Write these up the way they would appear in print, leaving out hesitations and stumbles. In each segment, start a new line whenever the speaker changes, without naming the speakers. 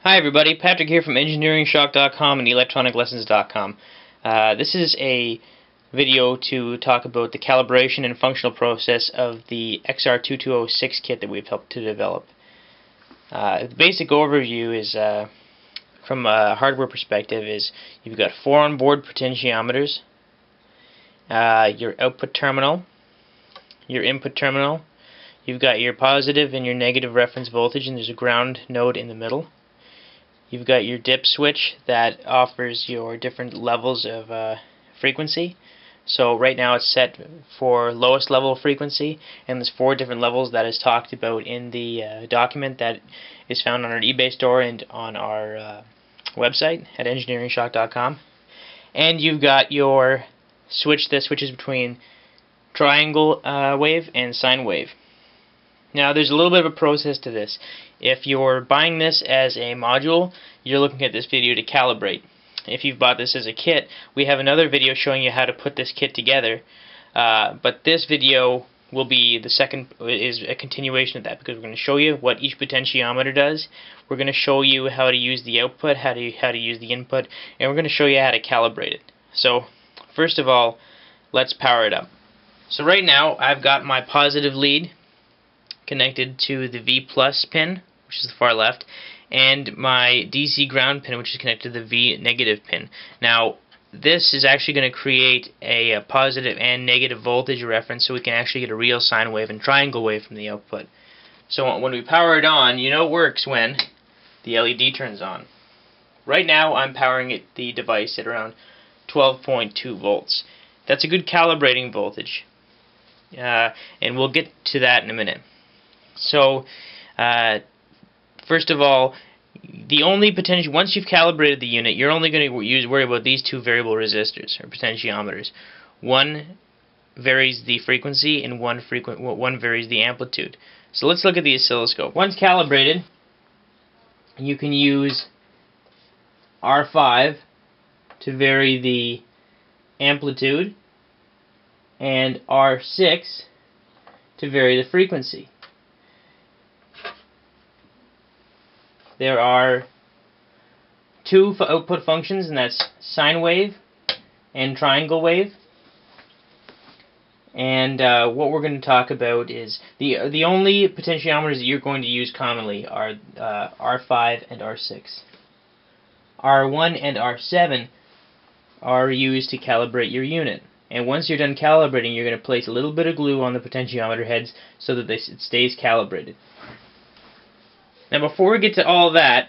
Hi everybody, Patrick here from EngineeringShock.com and ElectronicLessons.com. This is a video to talk about the calibration and functional process of the XR2206 kit that we've helped to develop. The basic overview is, from a hardware perspective, is you've got 4 onboard potentiometers, your output terminal, your input terminal, you've got your positive and your negative reference voltage, and there's a ground node in the middle. You've got your dip switch that offers your different levels of frequency. So right now it's set for lowest level of frequency, and there's 4 different levels that is talked about in the document that is found on our eBay store and on our website at engineeringshock.com. And you've got your switch that switches between triangle wave and sine wave. Now there's a little bit of a process to this. If you're buying this as a module, you're looking at this video to calibrate. If you've bought this as a kit, we have another video showing you how to put this kit together. But this video will be is a continuation of that, because we're going to show you what each potentiometer does. We're going to show you how to use the output, how to use the input, and we're going to show you how to calibrate it. So first of all, let's power it up. So right now I've got my positive lead connected to the V plus pin, which is the far left, and my DC ground pin, which is connected to the V negative pin. Now this is actually going to create a positive and negative voltage reference, so we can actually get a real sine wave and triangle wave from the output. So when we power it on, you know it works when the LED turns on. Right now I'm powering the device at around 12.2 volts. That's a good calibrating voltage, and we'll get to that in a minute. So, first of all, the only potential, once you've calibrated the unit, you're only going to worry about these 2 variable resistors, or potentiometers. One varies the frequency, and one varies the amplitude. So let's look at the oscilloscope. Once calibrated, you can use R5 to vary the amplitude, and R6 to vary the frequency. There are 2 output functions, and that's sine wave and triangle wave. And what we're going to talk about is the only potentiometers that you're going to use commonly are R5 and R6. R1 and R7 are used to calibrate your unit. And once you're done calibrating, you're going to place a little bit of glue on the potentiometer heads so that it stays calibrated. Now before we get to all that,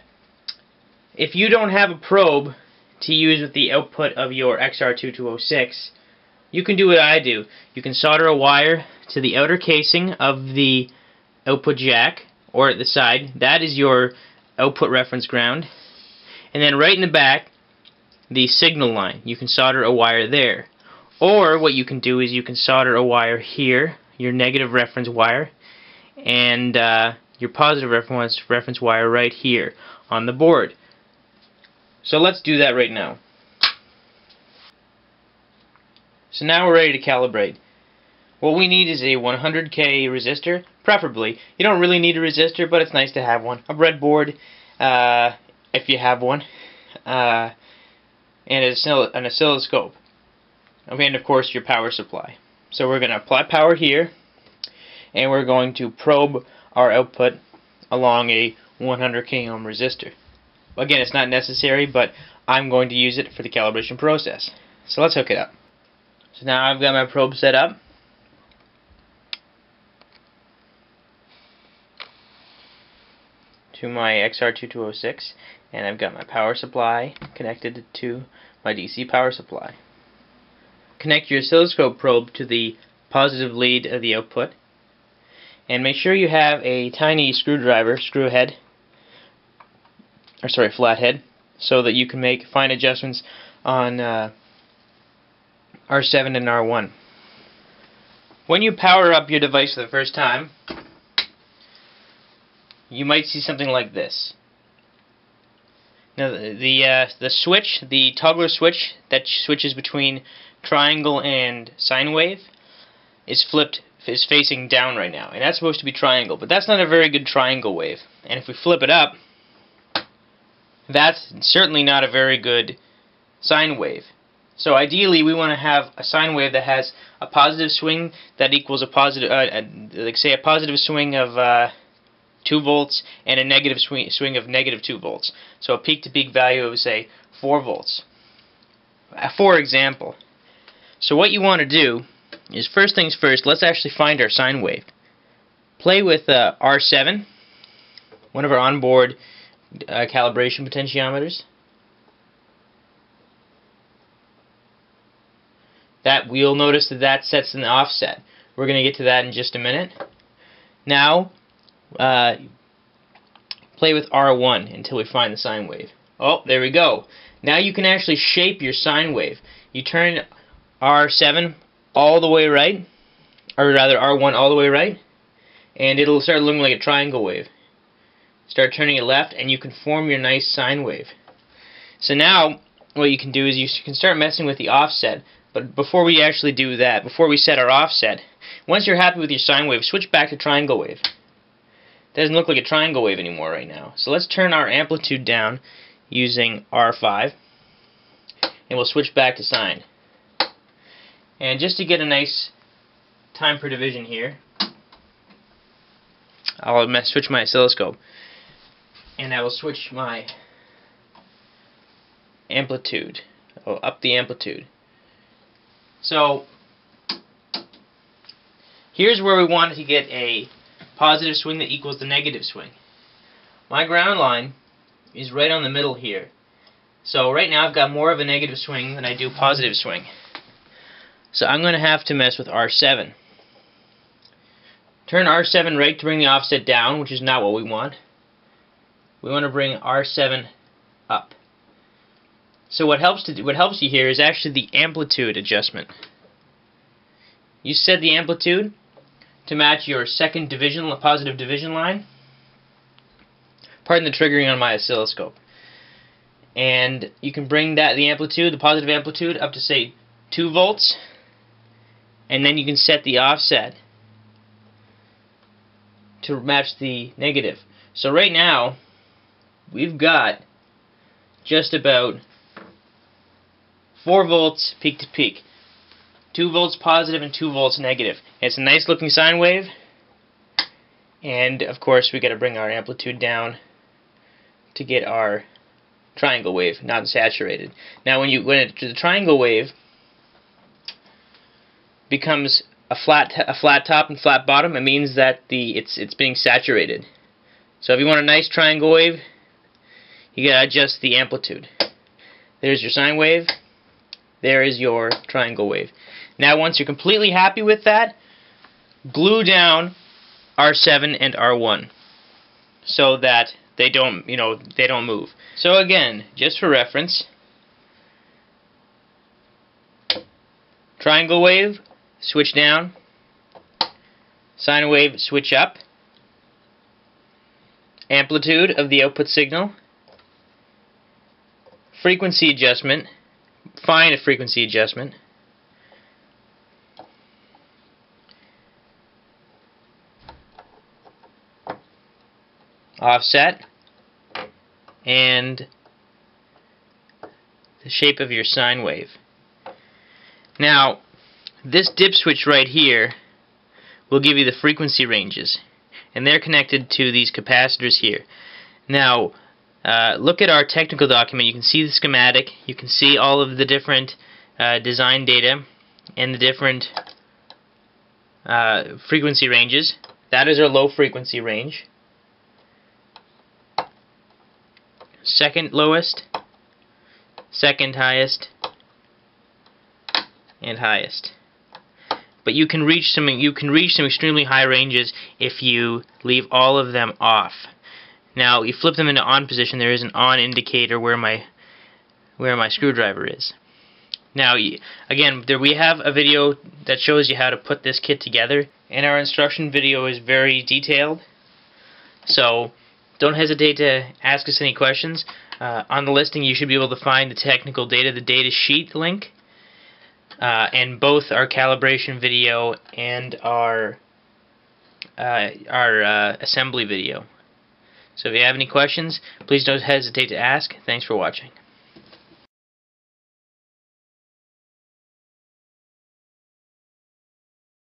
if you don't have a probe to use with the output of your XR2206, you can do what I do. You can solder a wire to the outer casing of the output jack, or at the side. That is your output reference ground. And then right in the back, the signal line. You can solder a wire there. Or what you can do is you can solder a wire here, your negative reference wire, and your positive reference wire right here on the board. So let's do that right now. So now we're ready to calibrate. What we need is a 100K resistor, preferably. You don't really need a resistor, but it's nice to have one. A breadboard, if you have one, and an oscilloscope. Okay, and of course your power supply. So we're going to apply power here, and we're going to probe our output along a 100K ohm resistor. Again, it's not necessary, but I'm going to use it for the calibration process. So let's hook it up. So now I've got my probe set up. To my XR2206, and I've got my power supply connected to my DC power supply. Connect your oscilloscope probe to the positive lead of the output, and make sure you have a tiny screwdriver, flathead, so that you can make fine adjustments on R7 and R1. When you power up your device for the first time, you might see something like this. Now the switch, the toggler switch that switches between triangle and sine wave, is facing down right now, and that's supposed to be triangle, but that's not a very good triangle wave. And if we flip it up, That's certainly not a very good sine wave. So ideally we want to have a sine wave that has a positive swing that equals a positive, like say a positive swing of 2 volts and a negative swing of negative 2 volts. So a peak-to-peak value of, say, 4 volts. For example. So what you want to do is, first things first, let's actually find our sine wave. Play with R7, one of our onboard calibration potentiometers. That you'll notice that sets an offset. We're going to get to that in just a minute. Now, play with R1 until we find the sine wave. Oh, there we go. Now you can actually shape your sine wave. You turn R7 all the way right, or rather R1 all the way right, and it'll start looking like a triangle wave. Start turning it left, and you can form your nice sine wave. So now, what you can do is you can start messing with the offset. But before we actually do that, before we set our offset, once you're happy with your sine wave, switch back to triangle wave. It doesn't look like a triangle wave anymore right now. So let's turn our amplitude down using R5, and we'll switch back to sine. And just to get a nice time per division here, I'll switch my oscilloscope, and I will switch my amplitude, up the amplitude. So here's where we want to get a positive swing that equals the negative swing. My ground line is right on the middle here. So right now I've got more of a negative swing than I do positive swing. So I'm going to have to mess with R7. Turn R7 right to bring the offset down, which is not what we want. We want to bring R7 up. So what helps you here is actually the amplitude adjustment. You set the amplitude to match your second division, positive division line. Pardon the triggering on my oscilloscope. And you can bring the amplitude, the positive amplitude, up to say 2 volts, and then you can set the offset to match the negative. So right now we've got just about 4 volts peak to peak. 2 volts positive and 2 volts negative. It's a nice looking sine wave, and of course we got to bring our amplitude down to get our triangle wave, not saturated. Now when the triangle wave becomes a flat top and flat bottom, it means that it's being saturated. So if you want a nice triangle wave, you got to adjust the amplitude. There's your sine wave. There is your triangle wave. Now once you're completely happy with that, glue down R7 and R1 so that they don't move. So again, just for reference, triangle wave, switch down, sine wave, switch up, amplitude of the output signal, frequency adjustment, find a frequency adjustment, offset, and the shape of your sine wave. Now, this dip switch right here will give you the frequency ranges, and they're connected to these capacitors here. Now, look at our technical document. You can see the schematic, you can see all of the different design data and the different frequency ranges. That is our low frequency range. Second lowest, second highest, and highest. But you can reach some extremely high ranges if you leave all of them off. Now, you flip them into on position. There is an on indicator where my screwdriver is. Now, again, we have a video that shows you how to put this kit together, and our instruction video is very detailed. So don't hesitate to ask us any questions. On the listing, you should be able to find the technical data, the data sheet link, and both our calibration video and our assembly video. So if you have any questions, please don't hesitate to ask. Thanks for watching.